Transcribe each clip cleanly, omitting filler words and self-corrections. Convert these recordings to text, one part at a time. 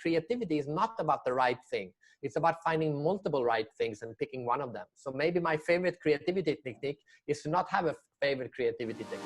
creativity is not about the right thing. It's about finding multiple right things and picking one of them. So maybe my favorite creativity technique is to not have a favorite creativity technique.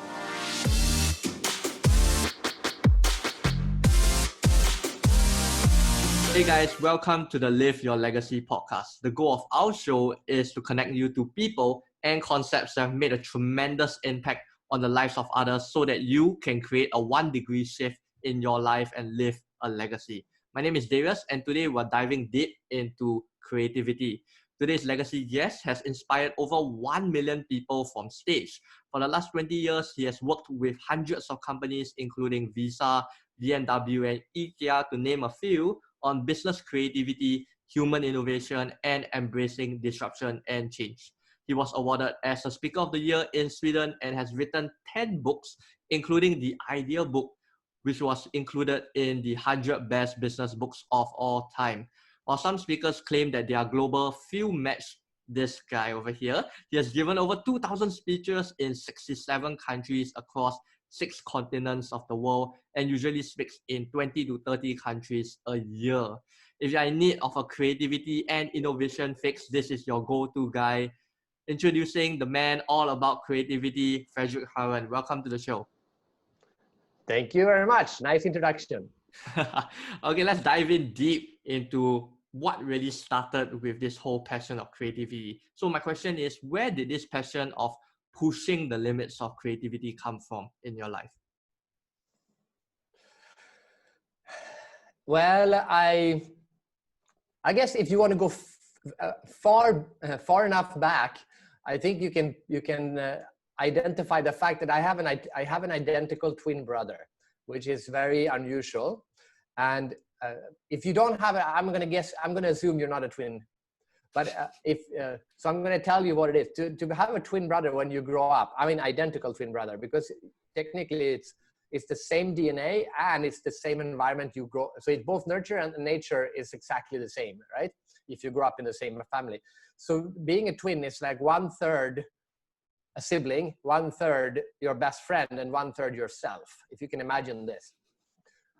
Hey guys, welcome to the Live Your Legacy podcast. The goal of our show is to connect you to people and concepts that have made a tremendous impact on the lives of others so that you can create a 1-degree shift in your life and live a legacy. My name is Darius, and today we're diving deep into creativity. Today's legacy guest has inspired over 1 million people from stage. For the last 20 years, he has worked with hundreds of companies, including Visa, BMW, and IKEA, to name a few, on business creativity, human innovation, and embracing disruption and change. He was awarded as a Speaker of the Year in Sweden and has written 10 books, including the Idea book, which was included in the 100 Best Business Books of All Time. While some speakers claim that they are global, few match this guy over here. He has given over 2,000 speeches in 67 countries across 6 continents of the world, and usually speaks in 20 to 30 countries a year. If you are in need of a creativity and innovation fix, this is your go-to guy. Introducing the man all about creativity, Fredrik Haren. Welcome to the show. Thank you very much. Nice introduction. Okay, let's dive in deep into what really started with this whole passion of creativity. So my question is, where did this passion of pushing the limits of creativity come from in your life? Well, I guess if you want to go far enough back, I think you can identify the fact that I have an identical twin brother, which is very unusual. And if you don't have it, I'm going to assume you're not a twin. But so I'm going to tell you what it is. To have a twin brother when you grow up, I mean identical twin brother, because technically it's the same DNA and it's the same environment you grow. So it's both nurture and nature is exactly the same, right? If you grow up in the same family. So being a twin is like 1/3 a sibling, 1/3 your best friend, and 1/3 yourself, if you can imagine this.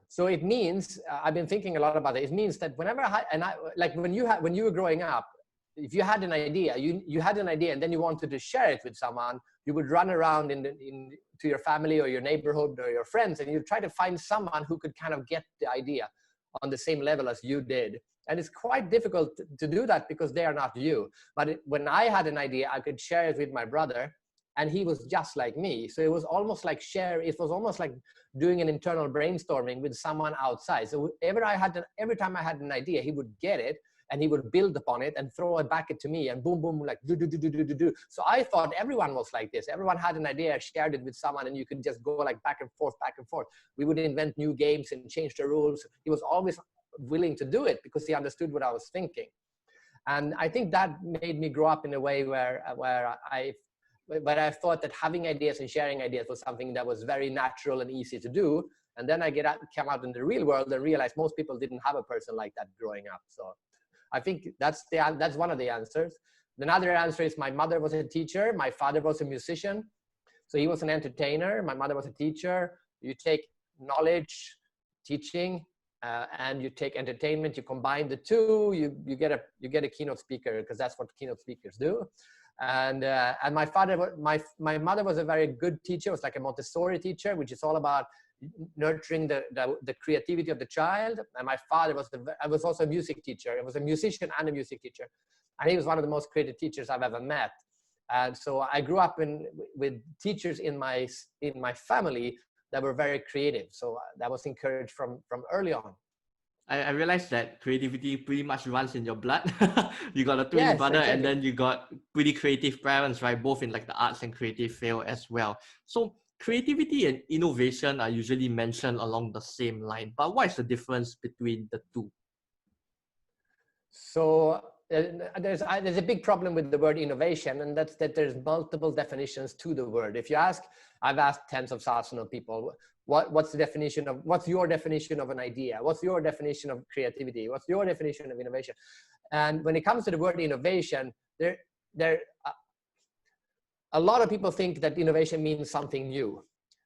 So it means, I've been thinking a lot about it. It means that whenever like when you were growing up, if you had an idea, you had an idea and then you wanted to share it with someone, you would run around to your family or your neighborhood or your friends, and you try to find someone who could kind of get the idea on the same level as you did. And it's quite difficult to do that because they are not you. But when I had an idea, I could share it with my brother, and he was just like me. So it was almost like doing an internal brainstorming with someone outside. So every time I had an idea, he would get it and he would build upon it and throw it back to me, and boom, boom, like do. So I thought everyone was like this. Everyone had an idea, shared it with someone, and you could just go like back and forth. We would invent new games and change the rules. He was always willing to do it because he understood what I was thinking. And I think that made me grow up in a way where I thought that having ideas and sharing ideas was something that was very natural and easy to do. And then I came out in the real world and realized most people didn't have a person like that growing up. So I think that's one of the answers. Another answer is my mother was a teacher. My father was a musician. So he was an entertainer. My mother was a teacher. You take knowledge, teaching, and you take entertainment, you combine the two, you get a keynote speaker, because that's what keynote speakers do. And my mother was a very good teacher. It was like a Montessori teacher, which is all about nurturing the creativity of the child. And my father was also a music teacher. He was a musician and a music teacher, and he was one of the most creative teachers I've ever met. And so I grew up with teachers in my family that were very creative. So that was encouraged from early on. I realized that creativity pretty much runs in your blood. You got a twin brother, exactly. And then you got pretty creative parents, right? Both in like the arts and creative field as well. So creativity and innovation are usually mentioned along the same line, but what is the difference between the two? So there's a big problem with the word innovation, and that's that there's multiple definitions to the word. I've asked tens of thousands of people, what's your definition of an idea? What's your definition of creativity? What's your definition of innovation? And when it comes to the word innovation, a lot of people think that innovation means something new.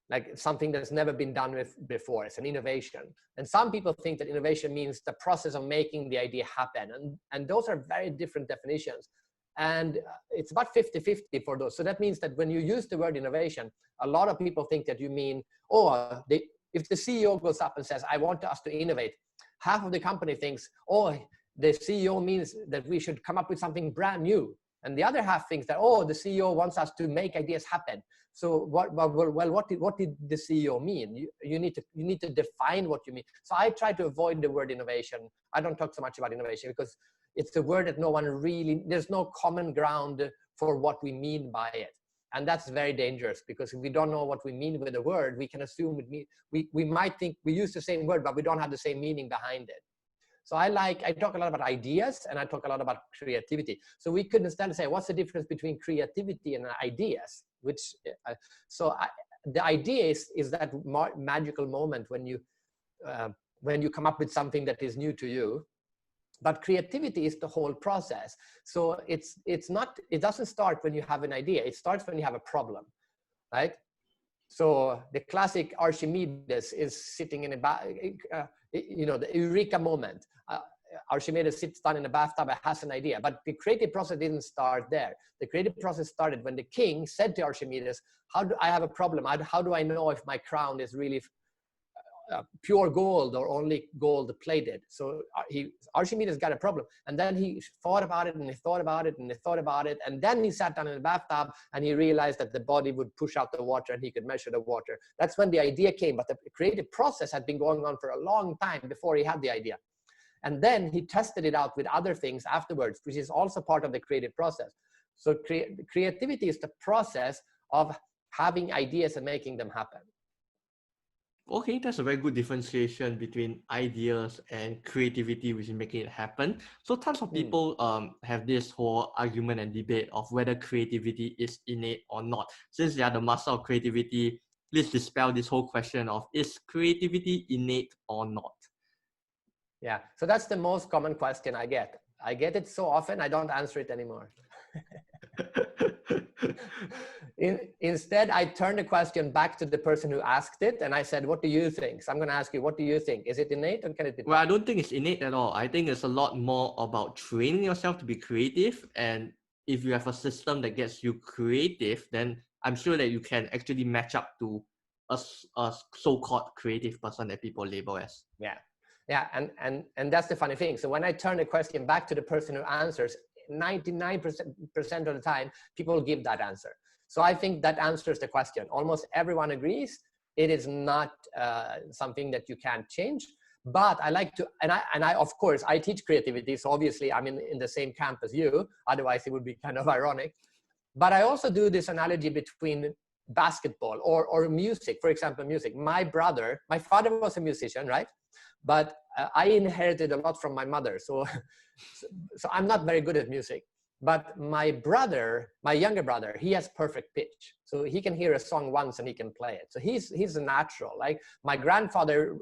like something that's never been done with before. It's an innovation. And some people think that innovation means the process of making the idea happen. And those are very different definitions. And it's about 50-50 for those. So that means that when you use the word innovation, a lot of people think that you mean, oh, if the CEO goes up and says, I want us to innovate, half of the company thinks, oh, the CEO means that we should come up with something brand new. And the other half thinks that, oh, the CEO wants us to make ideas happen. So what did the CEO mean? You need to define what you mean. So I try to avoid the word innovation. I don't talk so much about innovation because it's a word that no one really, there's no common ground for what we mean by it. And that's very dangerous, because if we don't know what we mean with the word, we can assume we might think we use the same word, but we don't have the same meaning behind it. So I talk a lot about ideas, and I talk a lot about creativity. So we could instead say, what's the difference between creativity and ideas? The idea is that magical moment when you come up with something that is new to you. But creativity is the whole process. So it doesn't start when you have an idea. It starts when you have a problem, right? So the classic Archimedes is sitting in the eureka moment. Archimedes sits down in a bathtub and has an idea, but the creative process didn't start there. The creative process started when the king said to Archimedes, I have a problem. How do I know if my crown is really pure gold or only gold plated? So Archimedes got a problem, and then he thought about it, and he thought about it, and he thought about it, and then he sat down in the bathtub and he realized that the body would push out the water and he could measure the water. That's when the idea came, but the creative process had been going on for a long time before he had the idea. And then he tested it out with other things afterwards, which is also part of the creative process. So creativity is the process of having ideas and making them happen. Okay, that's a very good differentiation between ideas and creativity, which is making it happen. So tons of people have this whole argument and debate of whether creativity is innate or not. Since they are the master of creativity, please dispel this whole question of, is creativity innate or not? Yeah, so that's the most common question I get. I get it so often, I don't answer it anymore. Instead, I turned the question back to the person who asked it, and I said, what do you think? So I'm going to ask you, what do you think? Is it innate or can it be taught? Well, I don't think it's innate at all. I think it's a lot more about training yourself to be creative. And if you have a system that gets you creative, then I'm sure that you can actually match up to a so-called creative person that people label as. Yeah, and that's the funny thing. So when I turn the question back to the person who answers, 99% of the time, people give that answer. So I think that answers the question. Almost everyone agrees it is not something that you can't change. But I like to, and I of course, I teach creativity. So obviously I'm in the same camp as you. Otherwise it would be kind of ironic. But I also do this analogy between basketball or music. For example, music. My father was a musician, right? But I inherited a lot from my mother. So I'm not very good at music. But my younger brother, he has perfect pitch. So he can hear a song once and he can play it. So he's a natural. Like my grandfather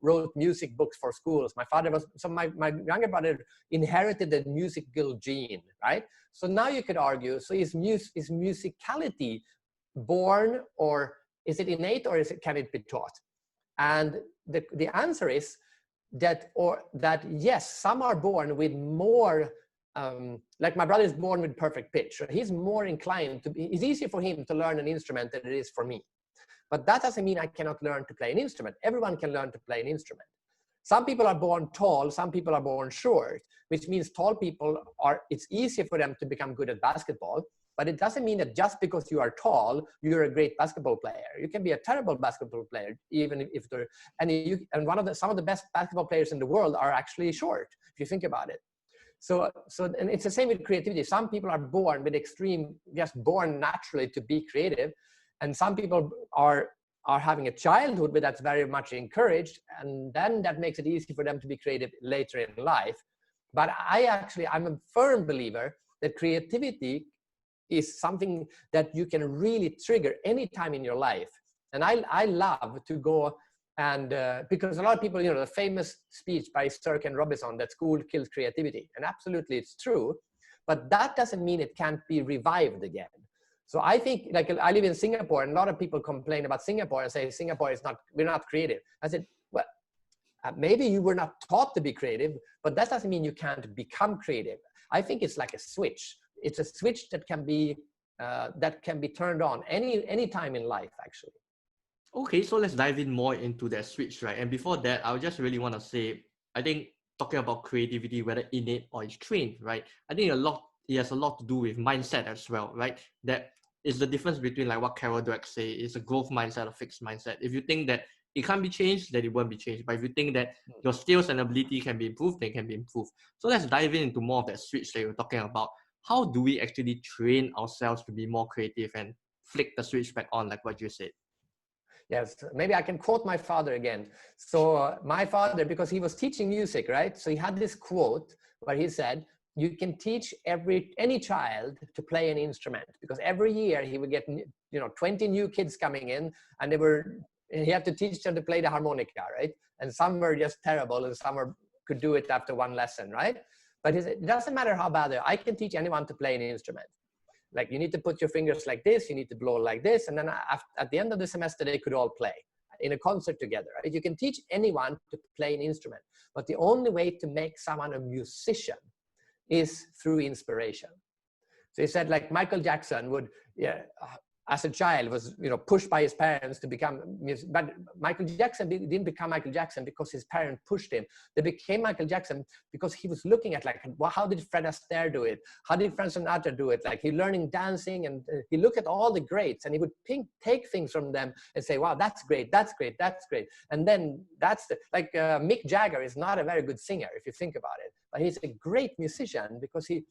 wrote music books for schools. My younger brother inherited the musical gene, right? So now you could argue, so is musicality born, or is it innate, or can it be taught? And the answer is that yes, some are born with more, like my brother is born with perfect pitch. He's more inclined it's easier for him to learn an instrument than it is for me. But that doesn't mean I cannot learn to play an instrument. Everyone can learn to play an instrument. Some people are born tall, some people are born short, which means tall people it's easier for them to become good at basketball. But it doesn't mean that just because you are tall, you're a great basketball player. You can be a terrible basketball player, even if they're, some of the best basketball players in the world are actually short, if you think about it. So and it's the same with creativity. Some people are born with just born naturally to be creative. And some people are having a childhood, but that's very much encouraged. And then that makes it easy for them to be creative later in life. But I'm a firm believer that creativity is something that you can really trigger anytime in your life. And I love to go and, because a lot of people, the famous speech by Sir Ken Robinson that school kills creativity. And absolutely it's true, but that doesn't mean it can't be revived again. So I think, like, I live in Singapore, and a lot of people complain about Singapore and say Singapore is not, we're not creative. I said, well, maybe you were not taught to be creative, but that doesn't mean you can't become creative. I think it's like a switch. It's a switch that can be turned on any time in life, actually. Okay, so let's dive in more into that switch, right? And before that, I would just really want to say, I think talking about creativity, whether innate or it's trained, right? I think it has a lot to do with mindset as well, right? That is the difference between like what Carol Dweck say is a growth mindset or fixed mindset. If you think that it can't be changed, then it won't be changed. But if you think that your skills and ability can be improved, they can be improved. So let's dive into more of that switch that you're talking about. How do we actually train ourselves to be more creative and flick the switch back on, like what you said? Yes, maybe I can quote my father again. So my father, because he was teaching music, right? So he had this quote where he said, you can teach any child to play an instrument, because every year he would get 20 new kids coming in, and he had to teach them to play the harmonica, right? And some were just terrible, and some could do it after one lesson, right? But he said, it doesn't matter how bad they are. I can teach anyone to play an instrument. Like, you need to put your fingers like this, you need to blow like this, and then at the end of the semester, they could all play in a concert together, right? You can teach anyone to play an instrument, but the only way to make someone a musician is through inspiration. So he said, like, Michael Jackson would, as a child, was pushed by his parents to become music. But Michael Jackson didn't become Michael Jackson because his parents pushed him. They became Michael Jackson because he was looking at, like, well, how did Fred Astaire do it? How did Frank Sinatra do it? Like, he learning dancing, and he looked at all the greats, and he would take things from them and say, wow, that's great, that's great, that's great. And then Mick Jagger is not a very good singer if you think about it, but he's a great musician because he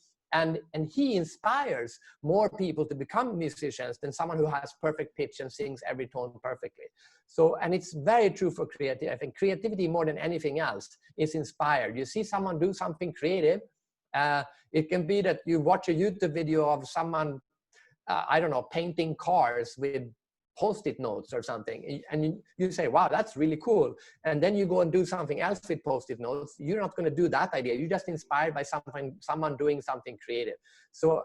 inspires more people to become musicians than someone who has perfect pitch and sings every tone perfectly. So, and it's very true for creativity. I think creativity, more than anything else, is inspired. You see someone do something creative. It can be that you watch a YouTube video of someone, I don't know, painting cars with Post-it notes or something, and you say, wow, that's really cool. And then you go and do something else with Post-it notes. You're not going to do that idea. You're just inspired by someone doing something creative. So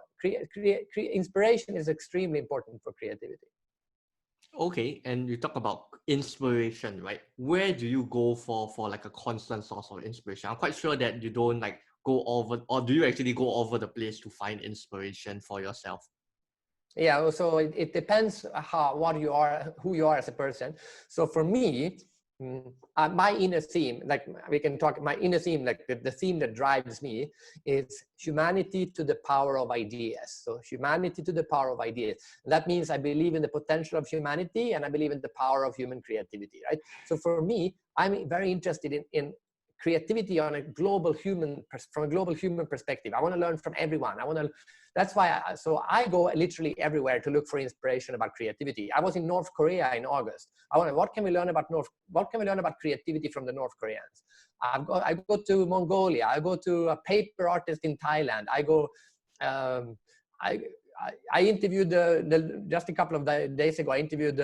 inspiration is extremely important for creativity. Okay, and you talk about inspiration, right? Where do you go for like a constant source of inspiration? I'm quite sure that you don't like go over, or do you actually go over the place to find inspiration for yourself? Yeah, so it depends who you are as a person. So for me, my inner theme, like we can talk, my inner theme, like the theme that drives me is humanity to the power of ideas. So humanity to the power of ideas. And that means I believe in the potential of humanity, and I believe in the power of human creativity, right? So for me, I'm very interested in creativity on a global human perspective. I want to learn from everyone. That's why I go literally everywhere to look for inspiration about creativity. I was in North Korea in August. What can we learn about creativity from the North Koreans? I go to Mongolia. I go to a paper artist in Thailand. I interviewed just a couple of days ago. I interviewed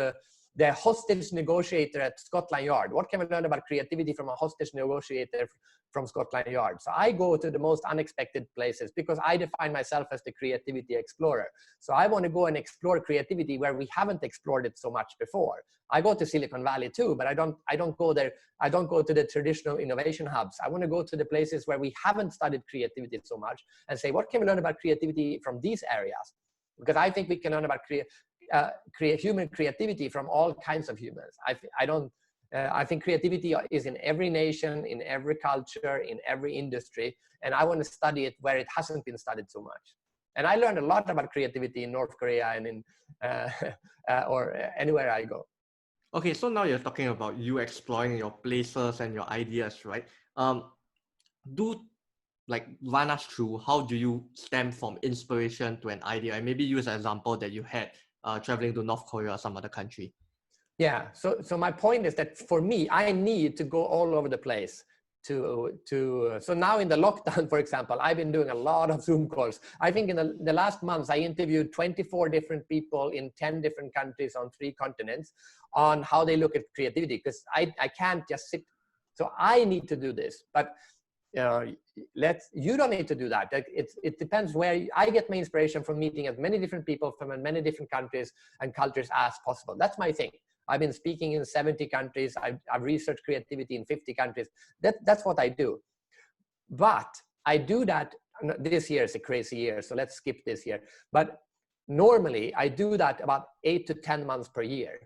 the hostage negotiator at Scotland Yard. What can we learn about creativity from a hostage negotiator from Scotland Yard? So I go to the most unexpected places because I define myself as the creativity explorer. So I want to go and explore creativity where we haven't explored it so much before. I go to Silicon Valley too, but I don't go there. I don't go to the traditional innovation hubs. I want to go to the places where we haven't studied creativity so much and say, what can we learn about creativity from these areas? Because I think we can learn about human creativity from all kinds of humans. I think creativity is in every nation, in every culture, in every industry, and I want to study it where it hasn't been studied so much. And I learned a lot about creativity in North Korea and in or anywhere I go. Okay, so now you're talking about you exploring your places and your ideas, right? Do like run us through how do you stem from inspiration to an idea, and maybe use an example that you had traveling to North Korea or some other country. Yeah, so my point is that for me, I need to go all over the place so now in the lockdown, for example, I've been doing a lot of Zoom calls. I think in the last months, I interviewed 24 different people in 10 different countries on 3 continents on how they look at creativity, because I can't just sit. So I need to do this. But you don't need to do that. It depends where I get my inspiration from, meeting as many different people from many different countries and cultures as possible. That's my thing. I've been speaking in 70 countries. I've researched creativity in 50 countries. That's what I do. But I do that. This year is a crazy year, so let's skip this year. But normally I do that about 8 to 10 months per year.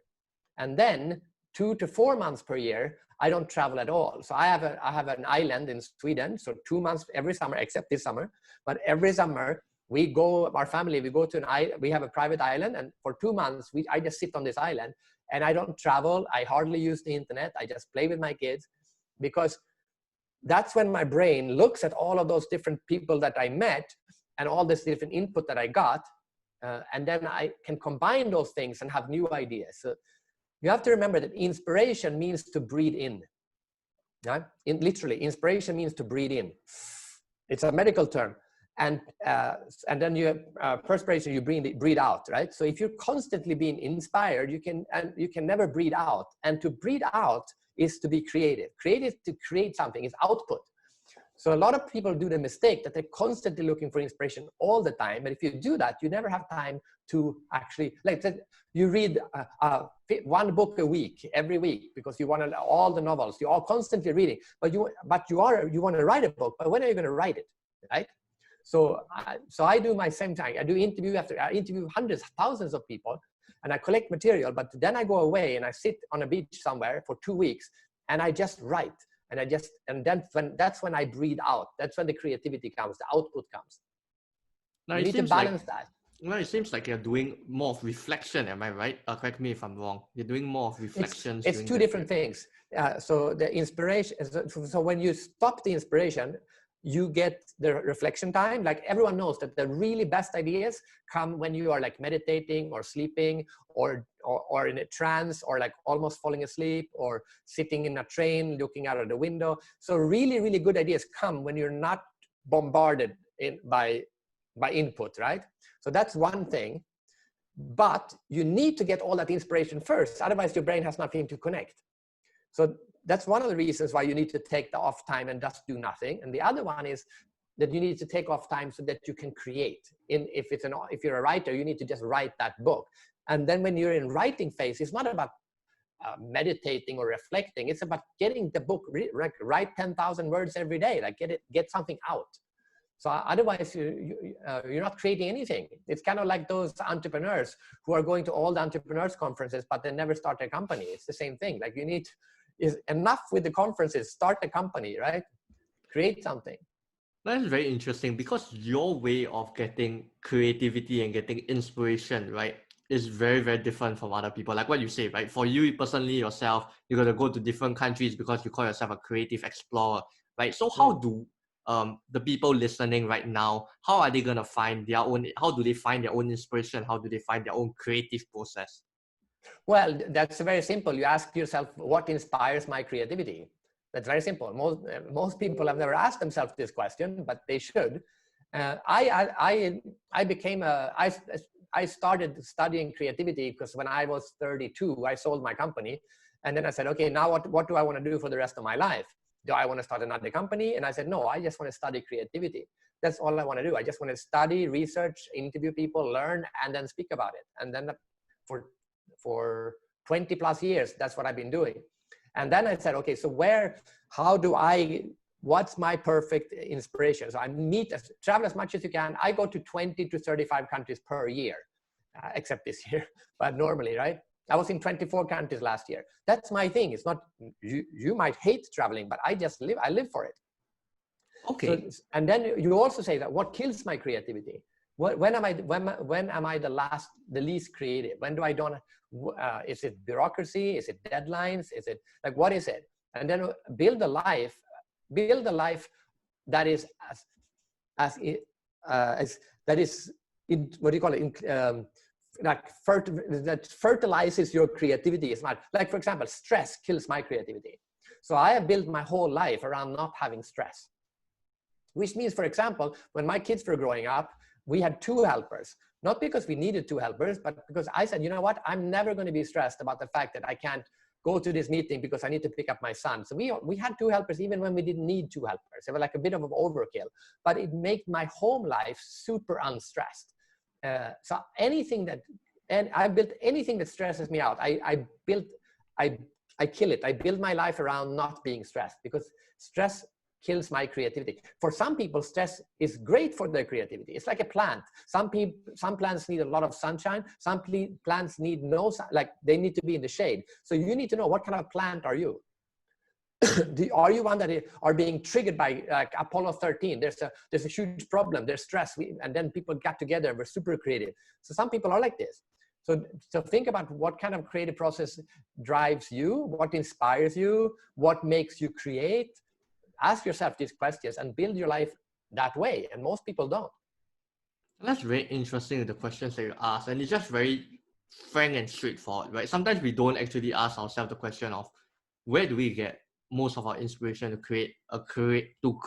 And then 2 to 4 months per year, I don't travel at all. So I have an island in Sweden. So 2 months every summer, except this summer. But every summer we go, our family, we go to we have a private island, and for 2 months, I just sit on this island and I don't travel. I hardly use the internet. I just play with my kids, because that's when my brain looks at all of those different people that I met and all this different input that I got. And then I can combine those things and have new ideas. So you have to remember that inspiration means to breathe in. Right? Literally, inspiration means to breathe in. It's a medical term. And then you have perspiration, you breathe out, right? So if you're constantly being inspired, you can never breathe out. And to breathe out is to be creative. Creative, to create something, is output. So a lot of people do the mistake that they're constantly looking for inspiration all the time. But if you do that, you never have time to actually, like you read 1 book a week, every week, because you want all the novels. You're all constantly reading, but you want to write a book. But when are you going to write it, right? So I do my same thing. I do interview after I interview hundreds, thousands of people, and I collect material. But then I go away and I sit on a beach somewhere for 2 weeks, and I just write. And that's when I breathe out. That's when the creativity comes, the output comes. Now, you need to balance that. Well, it seems like you're doing more of reflection. Am I right? Correct me if I'm wrong. You're doing more of reflections. It's 2 different things. So the inspiration. So when you stop the inspiration, you get the reflection time. Like everyone knows that the really best ideas come when you are like meditating or sleeping or in a trance, or like almost falling asleep, or sitting in a train looking out of the window. So really, really good ideas come when you're not bombarded by input, right? So that's one thing. But you need to get all that inspiration first. Otherwise, your brain has nothing to connect. So that's one of the reasons why you need to take the off time and just do nothing. And the other one is that you need to take off time so that you can create. If you're a writer, you need to just write that book. And then when you're in writing phase, it's not about meditating or reflecting. It's about getting the book, write 10,000 words every day, like get something out. So otherwise you're not creating anything. It's kind of like those entrepreneurs who are going to all the entrepreneurs conferences, but they never start a company. It's the same thing. Like is enough with the conferences, start a company, right? Create something. That's very interesting, because your way of getting creativity and getting inspiration, right, is very, very different from other people. Like what you say, right? For you personally, yourself, you're going to go to different countries because you call yourself a creative explorer, right? So how do the people listening right now, how are they going to find their own, how do they find their own inspiration? How do they find their own creative process? Well, that's very simple. You ask yourself, what inspires my creativity? That's very simple. Most people have never asked themselves this question, but they should. I started studying creativity because when I was 32, I sold my company. And then I said, okay, now what do I want to do for the rest of my life? Do I want to start another company? And I said, no, I just want to study creativity. That's all I want to do. I just want to study, research, interview people, learn, and then speak about it. And then for 20 plus years, that's what I've been doing. And then I said, okay, so what's my perfect inspiration? So travel as much as you can. I go to 20 to 35 countries per year, except this year, but normally, right? I was in 24 countries last year. That's my thing. It's not, you might hate traveling, but I live for it. Okay. So, and then you also say that what kills my creativity? When am I the least creative? When do I don't, is it bureaucracy? Is it deadlines? Is it like, what is it? And then build a life that is that fertilizes your creativity. It's not like, for example, stress kills my creativity. So I have built my whole life around not having stress, which means, for example, when my kids were growing up, we had 2 helpers, not because we needed 2 helpers, but because I said, you know what, I'm never going to be stressed about the fact that I can't go to this meeting because I need to pick up my son. So we had 2 helpers even when we didn't need 2 helpers. It was like a bit of an overkill, but it made my home life super unstressed. So and I built anything that stresses me out. I kill it. I build my life around not being stressed, because stress kills my creativity. For some people, stress is great for their creativity. It's like a plant. Some plants need a lot of sunshine. Some plants need no sun, like they need to be in the shade. So you need to know, what kind of plant are you? Are you one that are being triggered by Apollo 13? There's a huge problem. There's stress, and then people got together and were super creative. So some people are like this. So think about what kind of creative process drives you, what inspires you, what makes you create. Ask yourself these questions and build your life that way. And most people don't. That's very interesting, the questions that you ask, and it's just very frank and straightforward, right? Sometimes we don't actually ask ourselves the question of where do we get most of our inspiration to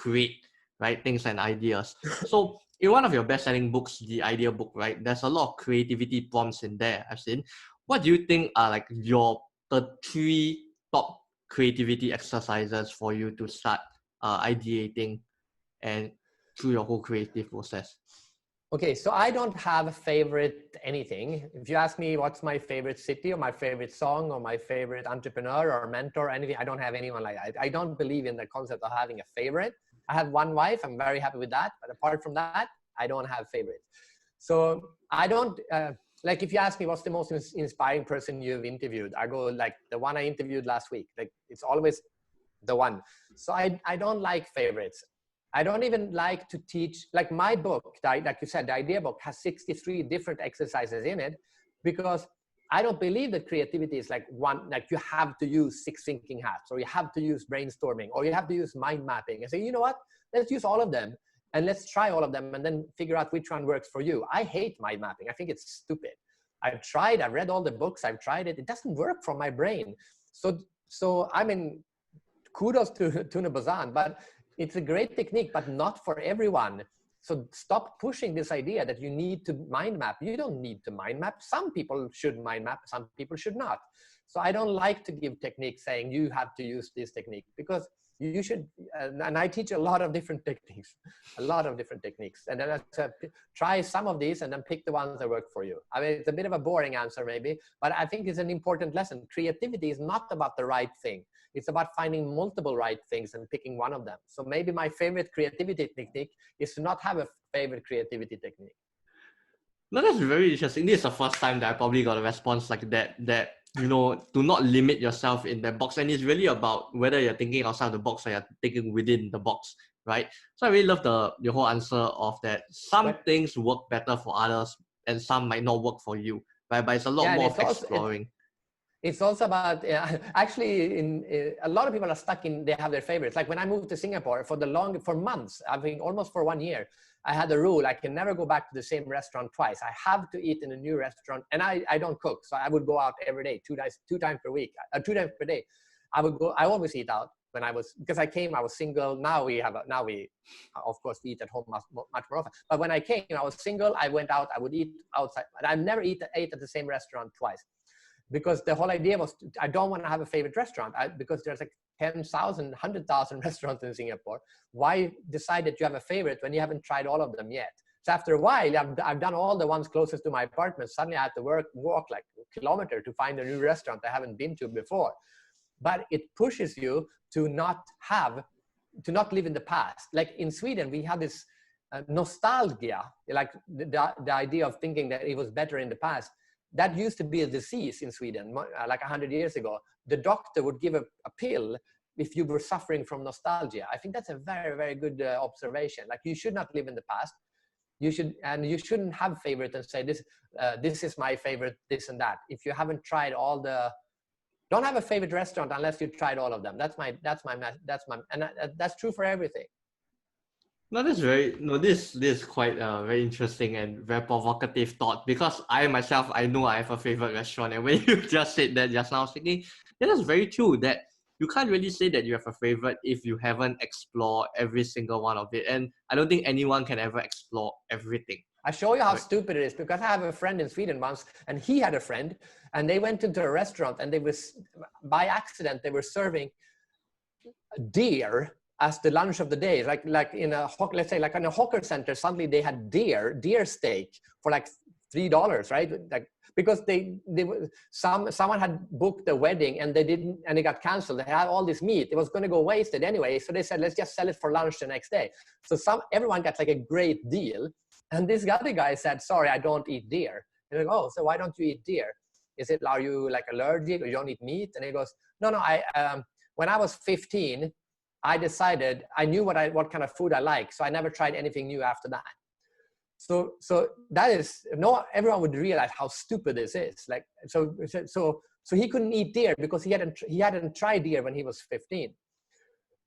create, right, things and ideas. So in one of your best-selling books, The Idea Book, right, there's a lot of creativity prompts in there, I've seen. What do you think are like the 3 top creativity exercises for you to start ideating and through your whole creative process? Okay, so I don't have a favorite anything. If you ask me what's my favorite city or my favorite song or my favorite entrepreneur or mentor or anything, I don't have anyone like that. I don't believe in the concept of having a favorite. I have one wife, I'm very happy with that. But apart from that, I don't have favorites. So I don't, like if you ask me what's the most inspiring person you've interviewed, I go like the one I interviewed last week. Like it's always the one. So I don't like favorites. I don't even like to teach, like my book, like you said, the Idea Book has 63 different exercises in it, because I don't believe that creativity is like one, like you have to use 6 thinking hats, or you have to use brainstorming, or you have to use mind mapping. And say, you know what, let's use all of them and let's try all of them and then figure out which one works for you. I hate mind mapping. I think it's stupid. I've read all the books, I've tried it. It doesn't work for my brain. So I mean, kudos to Tuna Bazan, but it's a great technique, but not for everyone. So stop pushing this idea that you need to mind map. You don't need to mind map. Some people should mind map, some people should not. So I don't like to give techniques saying you have to use this technique, because you should, and I teach a lot of different techniques, And then I try some of these and then pick the ones that work for you. I mean, it's a bit of a boring answer maybe, but I think it's an important lesson. Creativity is not about the right thing. It's about finding multiple right things and picking one of them. So maybe my favorite creativity technique is to not have a favorite creativity technique. No, that's very interesting. This is the first time that I probably got a response like that, you know, do not limit yourself in that box. And it's really about whether you're thinking outside the box or you're thinking within the box, right? So I really love your whole answer of that. Some things work better for others and some might not work for you, right? But it's a lot more of exploring. It's also about, actually, a lot of people are stuck in, they have their favorites. Like when I moved to Singapore for months, I think almost for 1 year, I had a rule, I can never go back to the same restaurant twice. I have to eat in a new restaurant, and I don't cook. So I would go out every day, 2 times per week, 2 times per day. I always eat out because I was single. Now we of course we eat at home much more often. But when I came, I was single, I went out, I would eat outside, but I never ate at the same restaurant twice. Because the whole idea was, I don't want to have a favorite restaurant because there's like 10,000, 100,000 restaurants in Singapore. Why decide that you have a favorite when you haven't tried all of them yet? So after a while, I've done all the ones closest to my apartment. Suddenly I had to walk like a kilometer to find a new restaurant I haven't been to before. But it pushes you to not live in the past. Like in Sweden, we have this nostalgia, like the idea of thinking that it was better in the past. That used to be a disease in Sweden, like 100 years ago. The doctor would give a pill if you were suffering from nostalgia. I think that's a very, very good observation. Like you should not live in the past. You shouldn't have favorite and say this is my favorite, this and that. If you haven't tried don't have a favorite restaurant unless you tried all of them. And that's true for everything. No, this is quite a very interesting and very provocative thought, because I myself, I know I have a favorite restaurant, and when you just said that just now, I was thinking, yeah, that's very true, that you can't really say that you have a favorite if you haven't explored every single one of it. And I don't think anyone can ever explore everything, I show you how stupid it is, because I have a friend in Sweden once, and he had a friend, and they went into a restaurant, and they was, by accident, they were serving deer as the lunch of the day. Like in a, let's say like in a hawker center, suddenly they had deer steak for like $3, right? Like, because someone had booked a wedding and they didn't, and it got canceled. They had all this meat. It was going to go wasted anyway. So they said, let's just sell it for lunch the next day. So everyone got like a great deal. And this other guy said, sorry, I don't eat deer. And they go, oh, so why don't you eat deer? Are you like allergic, or you don't eat meat? And he goes, no, when I was 15, I decided, I knew what kind of food I like. So I never tried anything new after that. So that is, everyone would realize how stupid this is. Like, so he couldn't eat deer because he hadn't tried deer when he was 15.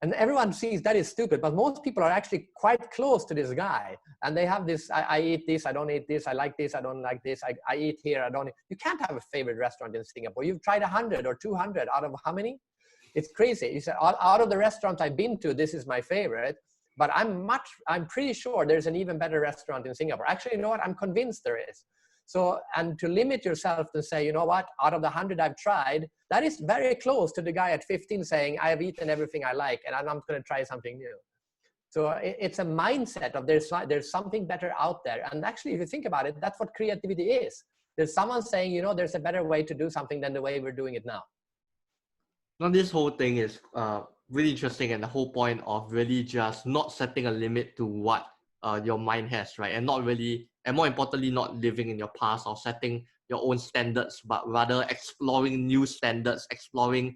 And everyone sees that is stupid, but most people are actually quite close to this guy. And they have this, I eat this, I don't eat this, I like this, I don't like this, I eat here, I don't eat. You can't have a favorite restaurant in Singapore. You've tried 100 or 200 out of how many? It's crazy. You said, out of the restaurants I've been to, this is my favorite. But I'm pretty sure there's an even better restaurant in Singapore. Actually, you know what? I'm convinced there is. So, and to limit yourself to say, you know what, out of the 100 I've tried, that is very close to the guy at 15 saying, I have eaten everything I like, and I'm going to try something new. So it's a mindset of there's something better out there. And actually, if you think about it, that's what creativity is. There's someone saying, you know, there's a better way to do something than the way we're doing it now. Now, this whole thing is really interesting, and the whole point of really just not setting a limit to what your mind has, right? And not really, and more importantly, not living in your past or setting your own standards, but rather exploring new standards, exploring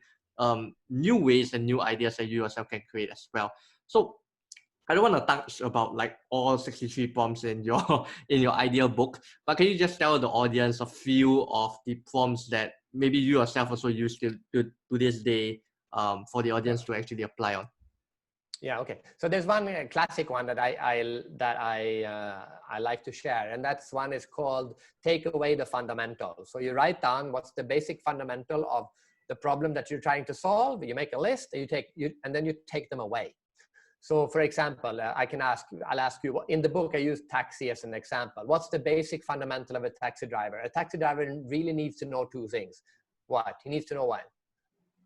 new ways and new ideas that you yourself can create as well. So I don't want to touch about like all 63 prompts in your idea book, but can you just tell the audience a few of the prompts that maybe you yourself also use to this day for the audience to actually apply on? Yeah, okay. So there's one classic one that I like to share, and that's one is called take away the fundamentals. So you write down what's the basic fundamental of the problem that you're trying to solve. You make a list, and and then you take them away. So for example, I'll ask you, in the book I use taxi as an example. What's the basic fundamental of a taxi driver? A taxi driver really needs to know two things. What? He needs to know what?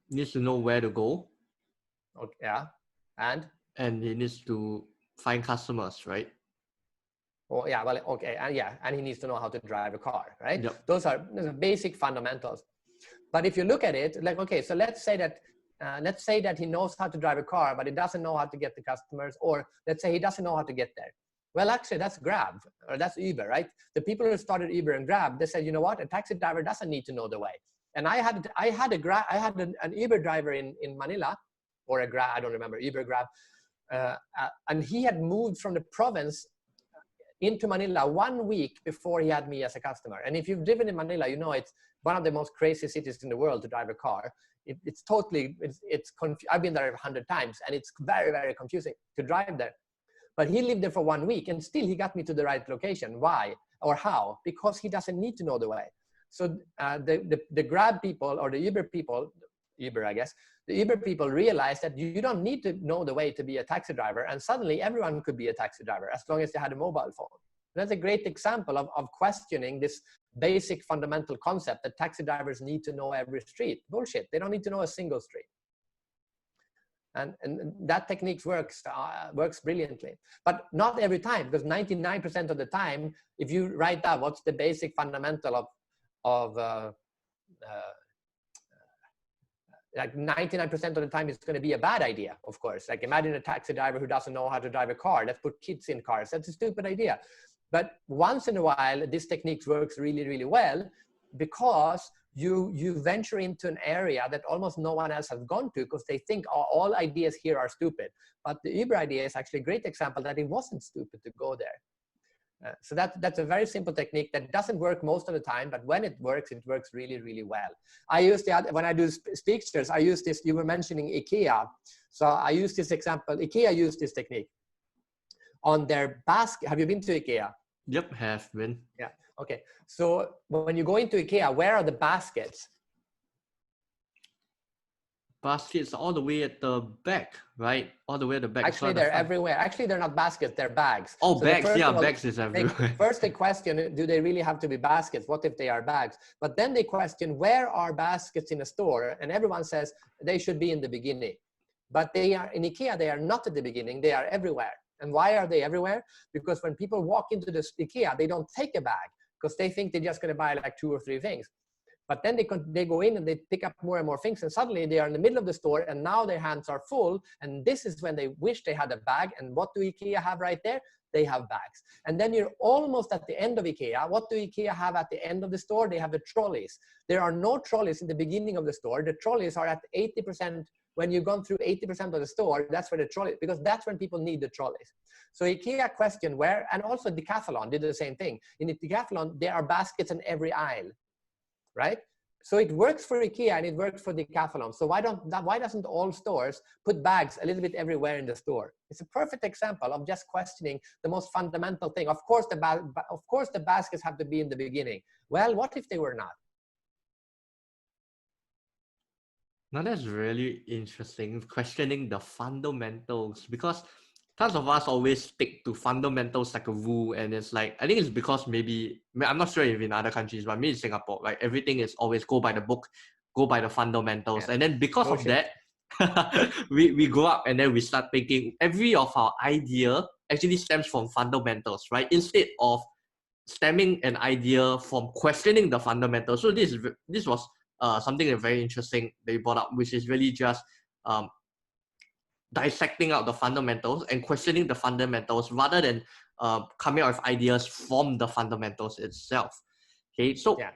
He needs to know where to go. Okay, yeah. And he needs to find customers, right? Oh yeah, well, okay, and he needs to know how to drive a car, right? Yep. Those are basic fundamentals. But if you look at it, like, okay, so let's say that he knows how to drive a car, but he doesn't know how to get the customers, or let's say he doesn't know how to get there. Well, actually, that's Grab, or that's Uber, right? The people who started Uber and Grab, they said, you know what, a taxi driver doesn't need to know the way. And I had an Uber driver in Manila, or a Grab, I don't remember, Uber Grab, and he had moved from the province into Manila 1 week before he had me as a customer. And if you've driven in Manila, you know it's one of the most crazy cities in the world to drive a car. I've been there 100 times, and it's very, very confusing to drive there. But he lived there for 1 week, and still he got me to the right location. Why or how? Because he doesn't need to know the way. So the Grab people, or the Uber people, Uber, I guess, the Uber people realized that you don't need to know the way to be a taxi driver, and suddenly everyone could be a taxi driver as long as they had a mobile phone. That's a great example of questioning this basic fundamental concept that taxi drivers need to know every street. Bullshit. They don't need to know a single street. And that technique works brilliantly, but not every time, because 99% of the time, if you write down what's the basic fundamental like 99% of the time, it's going to be a bad idea, of course. Like imagine a taxi driver who doesn't know how to drive a car. Let's put kids in cars. That's a stupid idea. But once in a while, this technique works really, really well, because you venture into an area that almost no one else has gone to, because they think all ideas here are stupid. But the Uber idea is actually a great example that it wasn't stupid to go there. So that's a very simple technique that doesn't work most of the time, but when it works really, really well. I use when I do speeches, I use this. You were mentioning IKEA, so I use this example. IKEA used this technique on their basket. Have you been to IKEA? Yep, have been. Yeah. Okay. So when you go into IKEA, where are the baskets? baskets all the way at the back, right? All the way at the back. Actually, they're everywhere. Actually, they're not baskets, they're bags. Oh, So bags. first Yeah, of all, bags is everywhere. first they question, do they really have to be baskets? What if they are bags? But then they question, where are baskets in a store? And everyone says they should be in the beginning. But they are in IKEA, they are not at the beginning, they are everywhere. And why are they everywhere? Because when people walk into this IKEA, they don't take a bag because they think they're just going to buy like 2 or 3 things. But then they go in and they pick up more and more things, and suddenly they are in the middle of the store, and now their hands are full, and this is when they wish they had a bag. And what do IKEA have right there? They have bags. And then you're almost at the end of IKEA. What do IKEA have at the end of the store? They have the trolleys. There are no trolleys in the beginning of the store. The trolleys are at 80%. When you've gone through 80% of the store, that's where the trolley, because that's when people need the trolleys. So IKEA questioned where, and also Decathlon did the same thing. In the Decathlon, there are baskets in every aisle, right? So it works for IKEA and it works for Decathlon. So why doesn't all stores put bags a little bit everywhere in the store? It's a perfect example of just questioning the most fundamental thing. Of course, the baskets have to be in the beginning. Well, what if they were not? Now that's really interesting, questioning the fundamentals, because tons of us always stick to fundamentals like a rule, and it's like, I think it's because maybe, I'm not sure if in other countries, but maybe in Singapore, like everything is always go by the book, go by the fundamentals. Yeah. And then because of that, we grow up and then we start thinking every of our idea actually stems from fundamentals, right? Instead of stemming an idea from questioning the fundamentals. So this was something that's very interesting they brought up, which is really just dissecting out the fundamentals and questioning the fundamentals rather than coming up with ideas from the fundamentals itself. Okay, so yeah,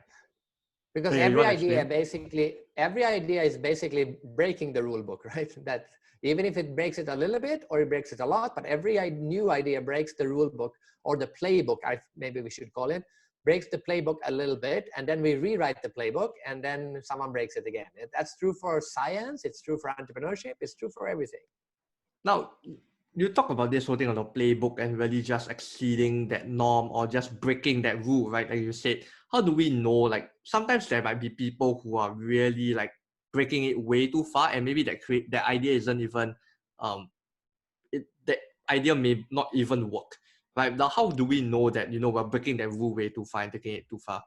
because every idea is basically breaking the rule book, right? That even if it breaks it a little bit or it breaks it a lot, but every new idea breaks the rule book, or the playbook, maybe we should call it, breaks the playbook a little bit, and then we rewrite the playbook, and then someone breaks it again. That's true for science, it's true for entrepreneurship, it's true for everything. Now, you talk about this whole thing on the playbook and really just exceeding that norm or just breaking that rule, right? Like you said, how do we know? Like sometimes there might be people who are really like breaking it way too far, and maybe that idea isn't even, the idea may not even work, right? Now, how do we know that, we're breaking that rule way too far and taking it too far?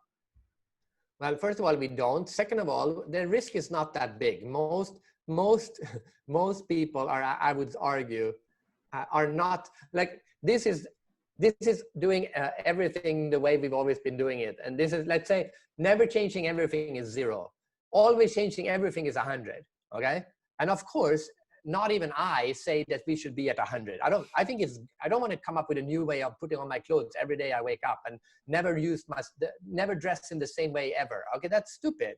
Well, first of all, we don't. Second of all, the risk is not that big. Most people are, I would argue, are not like, this is doing everything the way we've always been doing it. And this is, let's say, never changing everything is 0. Always changing everything is 100. Okay. And of course, not even I say that we should be at 100. I don't want to come up with a new way of putting on my clothes every day I wake up and never dress in the same way ever. Okay, that's stupid.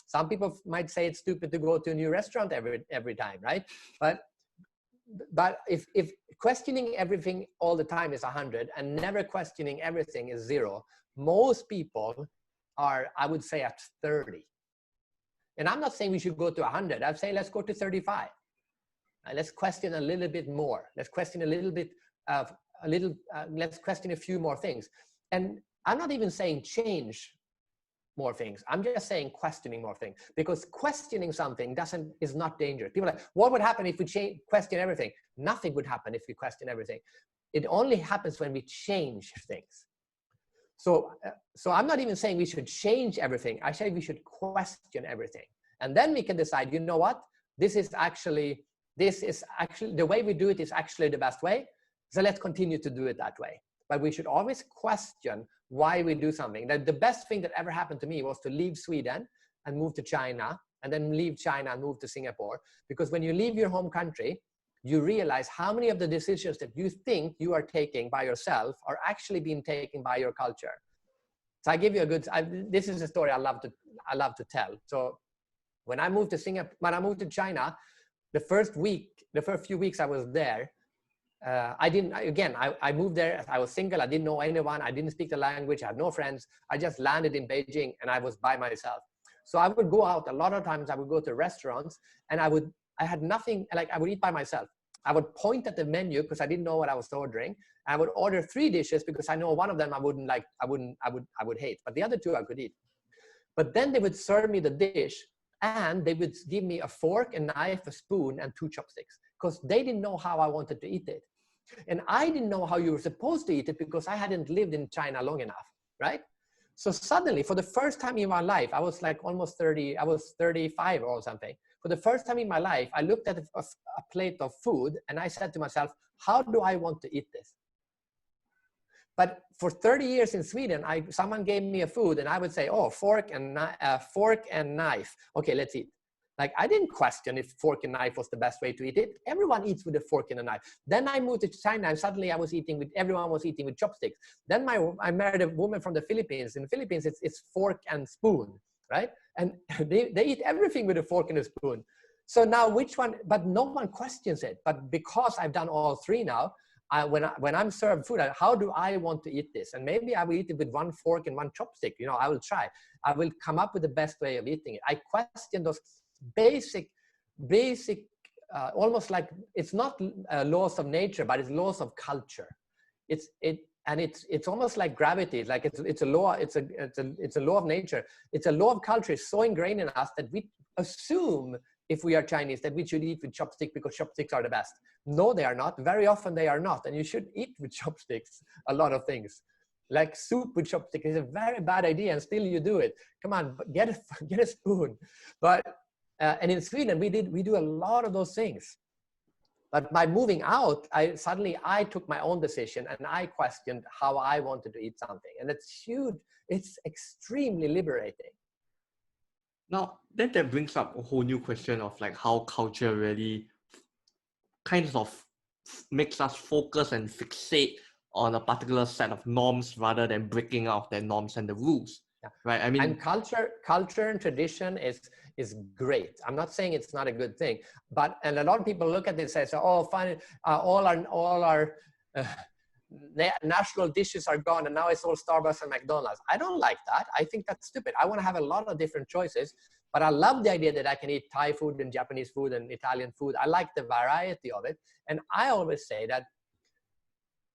Some people might say it's stupid to go to a new restaurant every time, right? But if questioning everything all the time is 100 and never questioning everything is 0, most people are, I would say, at 30. And I'm not saying we should go to 100. I'm saying let's go to 35. Let's question a little bit more. Let's question a little bit of let's question a few more things. And I'm not even saying change more things. I'm just saying questioning more things, because questioning something is not dangerous. People are like, what would happen if we question everything? Nothing would happen if we question everything. It only happens when we change things. So I'm not even saying we should change everything. I say we should question everything. And then we can decide, you know what? This is actually the way we do it is actually the best way. So let's continue to do it that way. But we should always question why we do something. The best thing that ever happened to me was to leave Sweden and move to China, and then leave China and move to Singapore. Because when you leave your home country, you realize how many of the decisions that you think you are taking by yourself are actually being taken by your culture. So I give you this is a story I love to tell. So when I moved to China, the first few weeks I was there, I moved there, I was single, I didn't know anyone, I didn't speak the language, I had no friends. I just landed in Beijing and I was by myself. So I would go out, a lot of times I would go to restaurants, and I had nothing, like I would eat by myself. I would point at the menu because I didn't know what I was ordering. I would order 3 dishes because I know one of them I would hate, but the other 2 I could eat. But then they would serve me the dish, and they would give me a fork, a knife, a spoon, and 2 chopsticks, because they didn't know how I wanted to eat it. And I didn't know how you were supposed to eat it because I hadn't lived in China long enough, right? So suddenly, for the first time in my life, I was like almost 30, I was 35 or something. For the first time in my life, I looked at a plate of food and I said to myself, how do I want to eat this? But for 30 years in Sweden, someone gave me a food and I would say, oh, fork and knife. Okay, let's eat. Like, I didn't question if fork and knife was the best way to eat it. Everyone eats with a fork and a knife. Then I moved to China and suddenly everyone was eating with chopsticks. Then I married a woman from the Philippines. In the Philippines, it's fork and spoon, right? And they eat everything with a fork and a spoon. So now which one, but no one questions it. But because I've done all 3 now, when I'm served food, how do I want to eat this? And maybe I will eat it with 1 fork and 1 chopstick. You know, I will try. I will come up with the best way of eating it. I question those basic, almost like, it's not laws of nature, but it's laws of culture. It's almost like gravity. Like it's a law. It's a law of nature. It's a law of culture. It's so ingrained in us that we assume, if we are Chinese, that we should eat with chopsticks because chopsticks are the best. No, they are not. Very often they are not. And you should eat with chopsticks a lot of things. Like soup with chopsticks is a very bad idea, and still you do it. Come on, get a spoon. But and in Sweden, we do a lot of those things. But by moving out, I took my own decision and I questioned how I wanted to eat something. And it's huge. It's extremely liberating. Now, then that brings up a whole new question of like how culture really kind of makes us focus and fixate on a particular set of norms rather than breaking out their norms and the rules. Yeah. Right? I mean, and culture and tradition is great. I'm not saying it's not a good thing, and a lot of people look at this and say, oh, fine, all our national dishes are gone and now it's all Starbucks and McDonald's. I don't like that. I think that's stupid. I want to have a lot of different choices, but I love the idea that I can eat Thai food and Japanese food and Italian food. I like the variety of it. And I always say that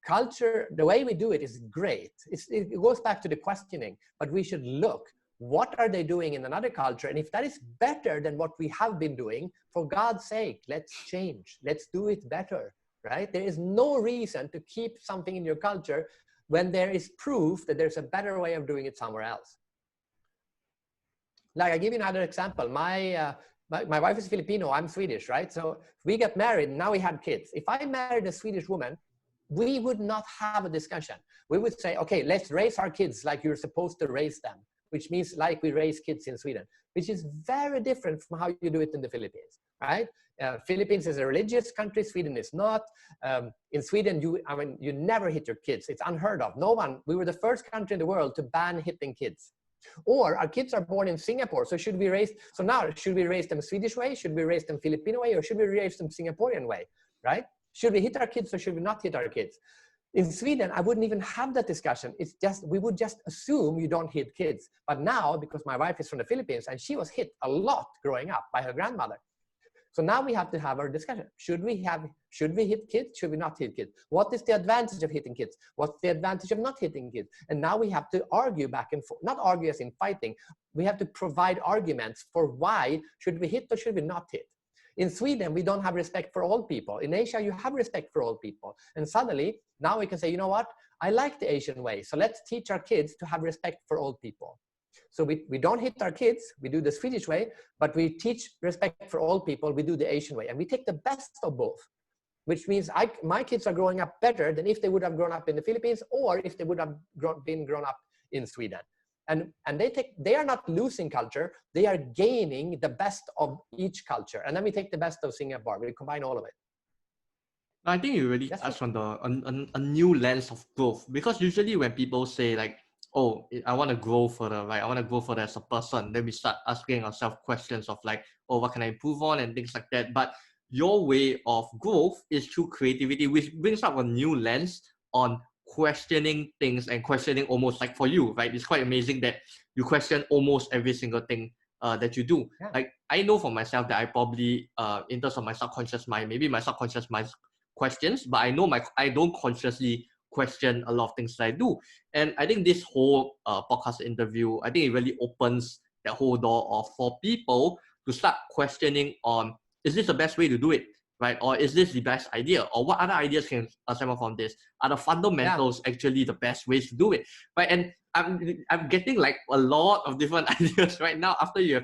culture, the way we do it is great. It goes back to the questioning, but we should look, what are they doing in another culture? And if that is better than what we have been doing, for God's sake, let's change. Let's do it better, right? There is no reason to keep something in your culture when there is proof that there's a better way of doing it somewhere else. Like, I give you another example. My wife is Filipino, I'm Swedish, right? So we got married, and now we had kids. If I married a Swedish woman, we would not have a discussion. We would say, okay, let's raise our kids like you're supposed to raise them, which means like we raise kids in Sweden, which is very different from how you do it in the Philippines, right? Philippines is a religious country, Sweden is not. In Sweden, you never hit your kids. It's unheard of. We were the first country in the world to ban hitting kids. Or our kids are born in Singapore, so should we raise them Swedish way? Should we raise them Filipino way? Or should we raise them Singaporean way, right? Should we hit our kids or should we not hit our kids? In Sweden, I wouldn't even have that discussion. It's just, we would just assume you don't hit kids. But now, because my wife is from the Philippines and she was hit a lot growing up by her grandmother. So now we have to have our discussion. Should we hit kids? Should we not hit kids? What is the advantage of hitting kids? What's the advantage of not hitting kids? And now we have to argue back and forth, not argue as in fighting. We have to provide arguments for why should we hit or should we not hit. In Sweden, we don't have respect for all people. In Asia, you have respect for all people. And suddenly, now we can say, you know what? I like the Asian way. So let's teach our kids to have respect for all people. So we don't hit our kids, we do the Swedish way, but we teach respect for all people, we do the Asian way. And we take the best of both, which means my kids are growing up better than if they would have grown up in the Philippines or if they would have been grown up in Sweden. And they are not losing culture, they are gaining the best of each culture. And then we take the best of Singapore, we combine all of it. I think you really touched on a new lens of growth, because usually when people say like, oh, I want to grow further, right? I want to grow further as a person. Then we start asking ourselves questions of like, oh, what can I improve on and things like that. But your way of growth is through creativity, which brings up a new lens on questioning things and questioning almost like for you, right? It's quite amazing that you question almost every single thing that you do. Yeah. Like I know for myself that I probably, in terms of my subconscious mind, maybe my subconscious mind questions, but I know I don't consciously question a lot of things that I do. And I think this whole podcast interview, I think it really opens the whole door for people to start questioning on, is this the best way to do it, right? Or is this the best idea? Or what other ideas can stem from this? Are the fundamentals actually the best ways to do it, right? And I'm getting like a lot of different ideas right now after you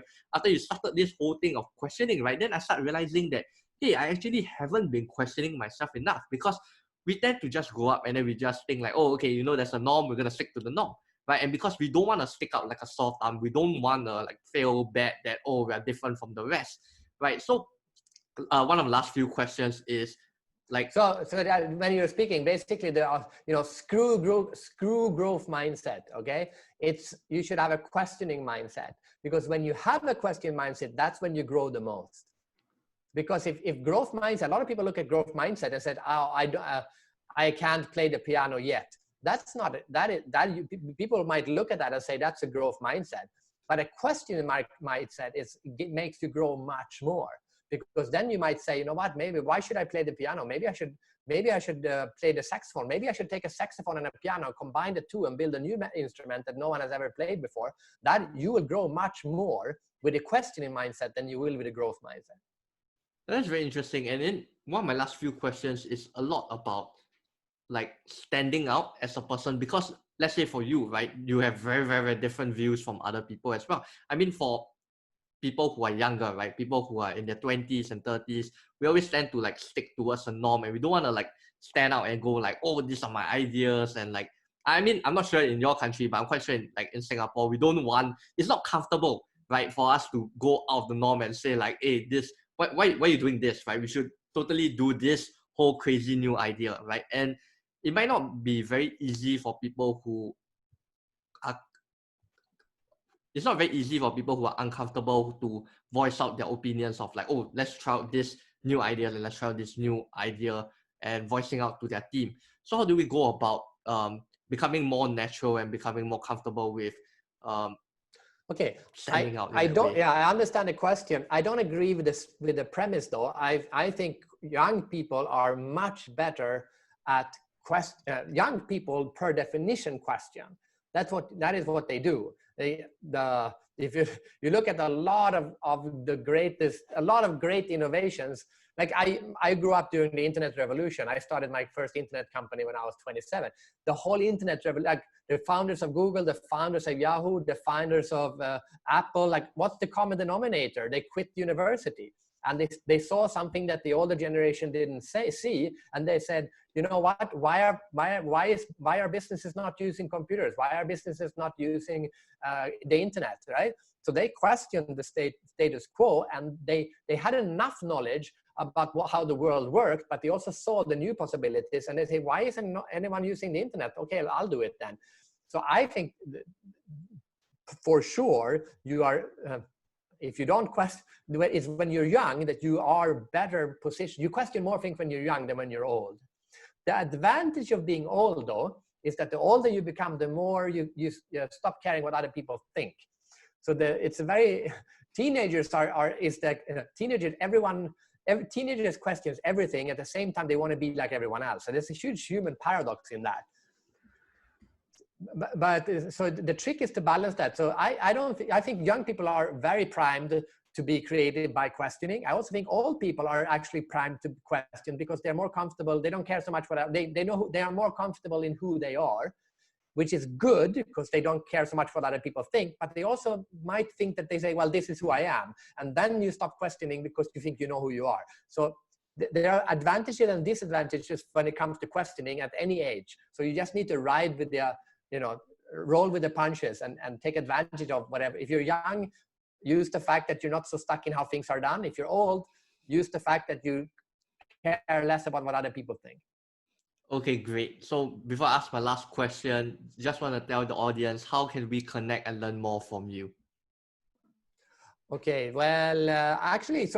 started this whole thing of questioning, right? Then I start realizing that, hey, I actually haven't been questioning myself enough, because we tend to just grow up and then we just think like, oh, okay, there's a norm, we're gonna stick to the norm, right? And because we don't want to stick out like a sore thumb, we don't want to like feel bad that, oh, we are different from the rest, right? So one of the last few questions is like, so that when you're speaking, basically the screw growth mindset. Okay, you should have a questioning mindset, because when you have a question mindset, that's when you grow the most. Because if growth mindset, a lot of people look at growth mindset and said, oh, I can't play the piano yet. That's not people might look at that and say that's a growth mindset, but a questioning mindset it makes you grow much more. Because then you might say, you know what, maybe why should I play the piano? Maybe I should play the saxophone. Maybe I should take a saxophone and a piano, combine the two and build a new instrument that no one has ever played before. That you will grow much more with a questioning mindset than you will with a growth mindset. That's very interesting. And then one of my last few questions is a lot about like standing out as a person, because let's say for you, right, you have very, very, very different views from other people as well. I mean, for people who are younger, right? People who are in their 20s and 30s, we always tend to like stick towards a norm, and we don't want to like stand out and go like, oh, these are my ideas. And like, I mean, I'm not sure in your country, but I'm quite sure in Singapore, it's not comfortable, right, for us to go out of the norm and say like, hey, why are you doing this, right? We should totally do this whole crazy new idea, right? And it might not be very easy for people who are it's not very easy for people who are uncomfortable to voice out their opinions of like, oh, let's try out this new idea and let's try out this new idea, and voicing out to their team. So how do we go about becoming more natural and becoming more comfortable with okay, standing out? I understand the question. I don't agree with the premise though. I think young people are much better at young people per definition question. That is what they do. If you look at a lot of great innovations, like I grew up during the internet revolution. I started my first internet company when I was 27. The whole internet revolution, like the founders of Google, the founders of Yahoo, the founders of Apple, like what's the common denominator? They quit university. And they saw something that the older generation didn't see, and they said, you know what? Why are businesses not using computers? Why are businesses not using the internet? Right? So they questioned the status quo, and they had enough knowledge about how the world worked, but they also saw the new possibilities, and they say, why isn't anyone using the internet? Okay, I'll do it then. So I think for sure you are. If you don't question, it's when you're young that you are better positioned. You question more things when you're young than when you're old. The advantage of being old, though, is that the older you become, the more you stop caring what other people think. So it's a very teenagers teenagers questions everything at the same time they want to be like everyone else. So there's a huge human paradox in that. But so the trick is to balance that. So I think young people are very primed to be creative by questioning. I also think old people are actually primed to question because they're more comfortable. They don't care so much what they know. They are more comfortable in who they are, which is good because they don't care so much what other people think. But they also might think that they say, well, this is who I am. And then you stop questioning because you think you know who you are. So there are advantages and disadvantages when it comes to questioning at any age. So you just need to ride with the roll with the punches and take advantage of whatever. If you're young, use the fact that you're not so stuck in how things are done. If you're old, use the fact that you care less about what other people think. Okay, great. So before I ask my last question, just want to tell the audience, how can we connect and learn more from you? Okay, well, actually,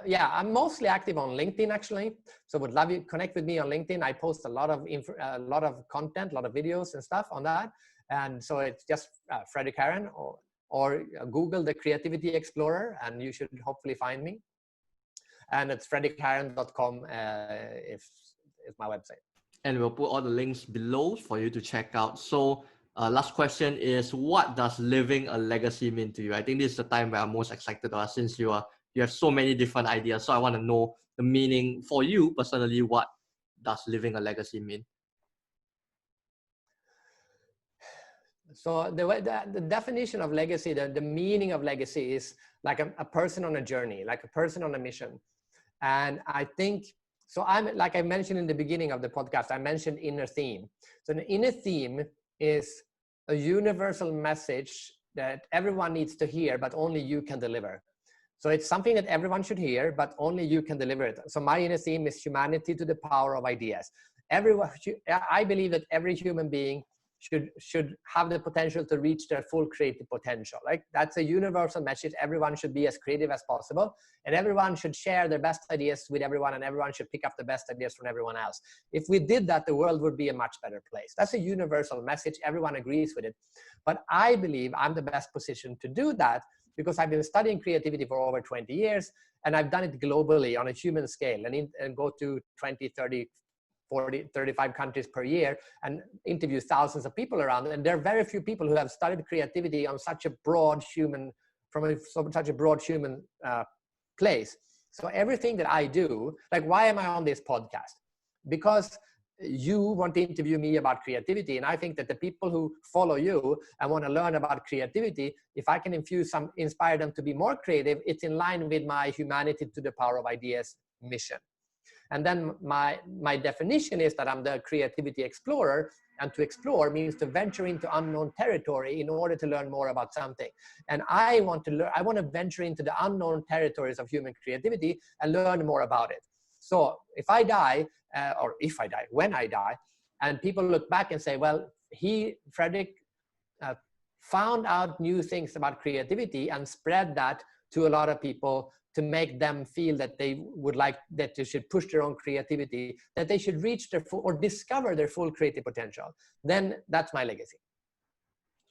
yeah, I'm mostly active on LinkedIn, actually. So would love you connect with me on LinkedIn. I post a lot of content, a lot of videos and stuff on that. And so it's just Fredrik Haren or Google the Creativity Explorer, and you should hopefully find me. And it's fredrikharen.com is my website. And we'll put all the links below for you to check out. So last question is, what does living a legacy mean to you? I think this is the time where I'm most excited about, since you are you have so many different ideas. So I want to know the meaning for you personally. What does living a legacy mean? So the definition of legacy, the meaning of legacy is like a person on a journey, like a person on a mission. And I think, so I'm, like I mentioned in the beginning of the podcast, I mentioned inner theme. So the inner theme is a universal message that everyone needs to hear, but only you can deliver. So it's something that everyone should hear, but only you can deliver it. So my inner theme is humanity to the power of ideas. Everyone, I believe that every human being should have the potential to reach their full creative potential. Like that's a universal message. Everyone should be as creative as possible, and everyone should share their best ideas with everyone, and everyone should pick up the best ideas from everyone else. If we did that, the world would be a much better place. That's a universal message. Everyone agrees with it. But I believe I'm the best position to do that because I've been studying creativity for over 20 years, and I've done it globally on a human scale, and go to 20, 30, 40, 35 countries per year and interview thousands of people around. And there are very few people who have studied creativity on such a broad human, such a broad human place. So everything that I do, like why am I on this podcast? Because you want to interview me about creativity. And I think that the people who follow you and want to learn about creativity, if I can inspire them to be more creative, it's in line with my humanity to the power of ideas mission. And then my definition is that I'm the creativity explorer, and to explore means to venture into unknown territory in order to learn more about something. And I want to venture into the unknown territories of human creativity and learn more about it. So if I die, when I die, and people look back and say, well, Fredrik found out new things about creativity and spread that to a lot of people, to make them feel that they should push their own creativity, that they should reach their full or discover their full creative potential, then that's my legacy.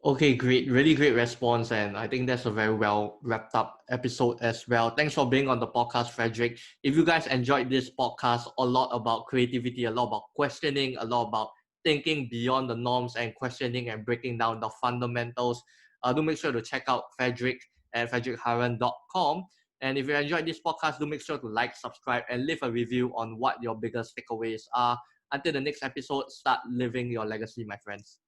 Okay, great. Really great response. And I think that's a very well wrapped up episode as well. Thanks for being on the podcast, Fredrik. If you guys enjoyed this podcast, a lot about creativity, a lot about questioning, a lot about thinking beyond the norms and questioning and breaking down the fundamentals, do make sure to check out Fedrik at fedrikharen.com. And if you enjoyed this podcast, do make sure to like, subscribe, and leave a review on what your biggest takeaways are. Until the next episode, start living your legacy, my friends.